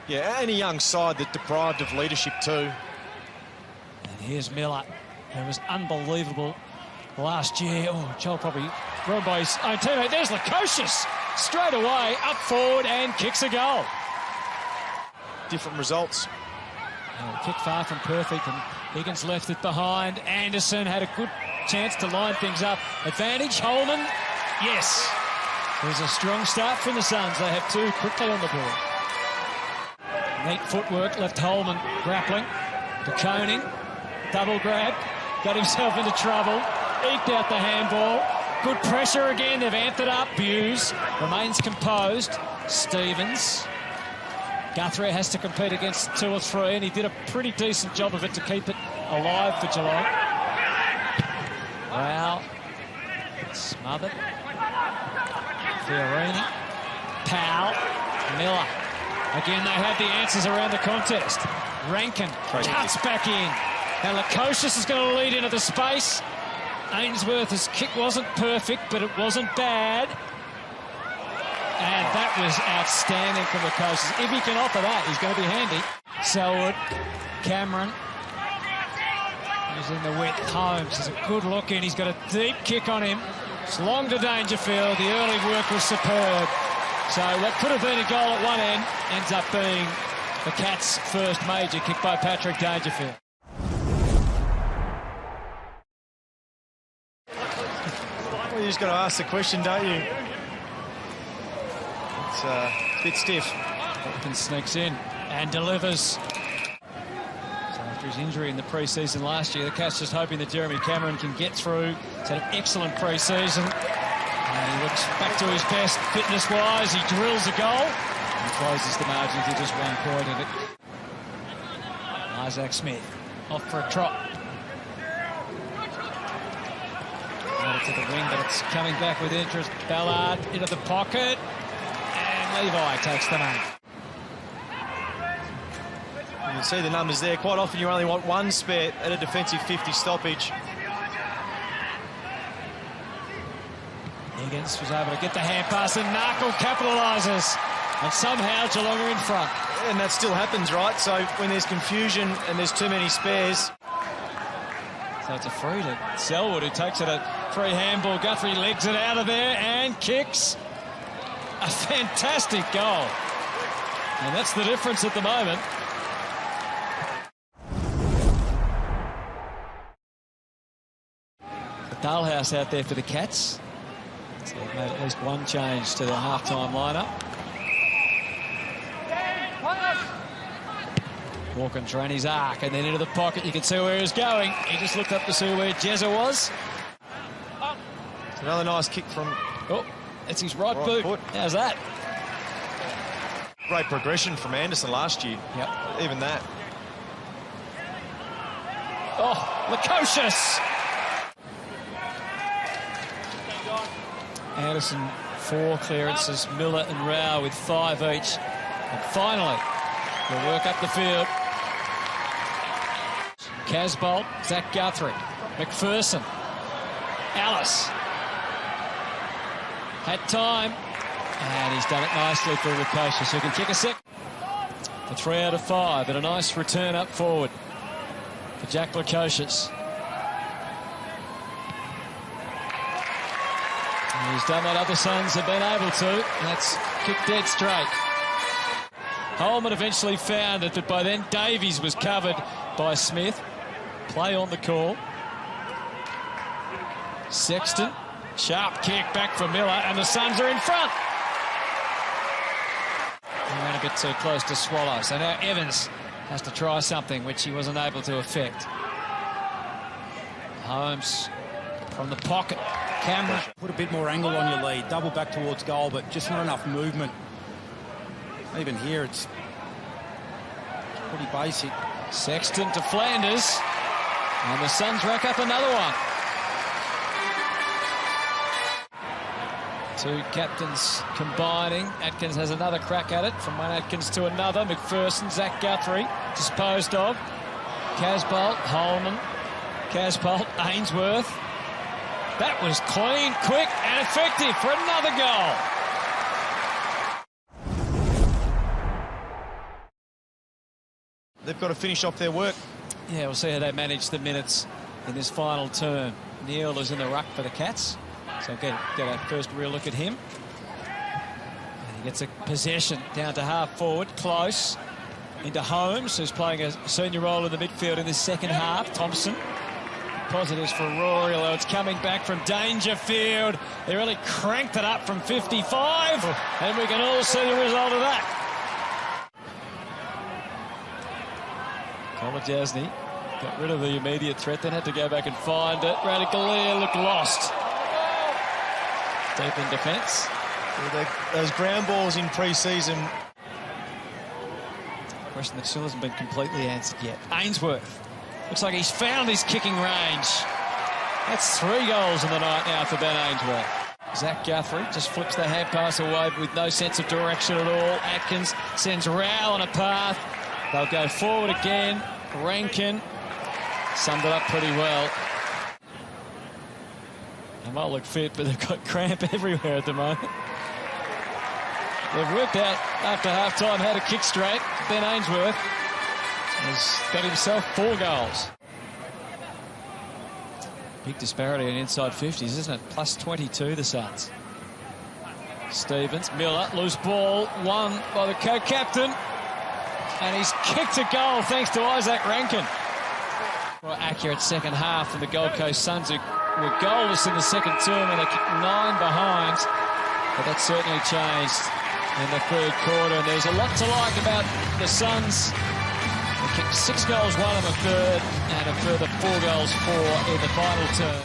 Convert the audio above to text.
Yeah, and a young side that deprived of leadership too. And here's Miller, who was unbelievable last year. Oh, Joel probably run by his own teammate. There's Lukosius straight away, up forward and kicks a goal. Different results. Kick far from perfect, and Higgins left it behind. Anderson had a good chance to line things up. Advantage, Holman. Yes. There's a strong start from the Suns. They have two quickly on the board. Neat footwork, left Holman grappling. De Koning, double grab, got himself into trouble, eked out the handball. Good pressure again, they've amped it up. Hughes remains composed. Stevens. Guthrie has to compete against 2 or 3, and he did a pretty decent job of it to keep it alive for Geelong. Wow. Smothered. Fiorini. Powell. Miller. Again, they had the answers around the contest. Rankin cuts back in. Now Lukosius is going to lead into the space. Ainsworth's kick wasn't perfect, but it wasn't bad. And that was outstanding from Lukosius. If he can offer that, he's going to be handy. Selwood, Cameron. He's in the width. Holmes has a good look in. He's got a deep kick on him. It's long to Dangerfield. The early work was superb. So what could have been a goal at one end ends up being the Cats' first major kick by Patrick Dangerfield. Well, you just got to ask the question, don't you? It's a bit stiff. Hopkins sneaks in and delivers. So after his injury in the pre-season last year, the Cats just hoping that Jeremy Cameron can get through. He's had an excellent pre-season. And he looks back to his best fitness-wise. He drills a goal and closes the margin to just 1 point of it. Isaac Smith off for a trot. Out to the wing, but it's coming back with interest. Ballard into the pocket. And Levi takes the mark. You can see the numbers there. Quite often you only want one spare at a defensive 50 stoppage. Higgins was able to get the hand pass, and Narkle capitalises. And somehow Geelong are in front. And that still happens, right? So when there's confusion and there's too many spares. So it's a free to Selwood, who takes it a free handball. Guthrie legs it out of there and kicks. A fantastic goal. And that's the difference at the moment. The Dalehouse out there for the Cats. So they've made at least one change to their half-time lineup. Walking trying his arc and then into the pocket. You can see where he's going. He just looked up to see where Jezza was. It's another nice kick from... Oh, it's his right boot. Foot. How's that? Great progression from Anderson last year. Yep. Even that. Oh, Lukosius! Anderson 4 clearances, Miller and Rao with 5 each. And finally, they'll work up the field. Casbolt, Zach Guthrie, McPherson, Alice. Had time, and he's done it nicely for Lukosius, who can kick a second. For 3 out of 5, and a nice return up forward for Jack Lukosius. He's done what other Suns have been able to, and that's kicked dead straight. Holman eventually found it, but by then Davies was covered by Smith. Play on the call. Sexton, sharp kick back for Miller, and the Suns are in front. He ran a bit too close to Swallow, so now Evans has to try something which he wasn't able to effect. Holmes from the pocket. Cameron. Put a bit more angle on your lead, double back towards goal, but just not enough movement. Even here, it's pretty basic. Sexton to Flanders, and the Suns rack up another one. 2 captains combining. Atkins has another crack at it, from one Atkins to another. McPherson, Zach Guthrie, disposed of. Casbolt, Holman, Casbolt, Ainsworth. That was clean, quick and effective for another goal. they've got to finish off their work. Yeah, we'll see how they manage the minutes in this final term. Neil is in the ruck for the Cats, so get a first real look at him. And he gets a possession down to half forward, close into Holmes, who's playing a senior role in the midfield in the second half. Thompson. Positives for Rory, although it's coming back from Dangerfield. They really cranked it up from 55, and we can all see the result of that. Kolodjasny got rid of the immediate threat, then had to go back and find it. Radicalier looked lost. Deep in defence. Those ground balls in pre-season. Question that still hasn't been completely answered yet. Ainsworth. Looks like he's found his kicking range. That's 3 goals in the night now for Ben Ainsworth. Zach Guthrie just flips the hand pass away with no sense of direction at all. Atkins sends Rao on a path. They'll go forward again. Rankin summed it up pretty well. They might look fit, but they've got cramp everywhere at the moment. They've worked out after half-time how to kick straight. Ben Ainsworth has got himself 4 goals. Big disparity in inside 50s, isn't it? Plus 22, the Suns. Stevens, Miller, loose ball, won by the co-captain. And he's kicked a goal thanks to Isaac Rankin. More accurate second half from the Gold Coast Suns, who were goalless in the second term and they kicked 9 behind. But that certainly changed in the third quarter. And there's a lot to like about the Suns. They kicked 6 goals, 1 in the third, and a further 4 goals, 4 in the final term.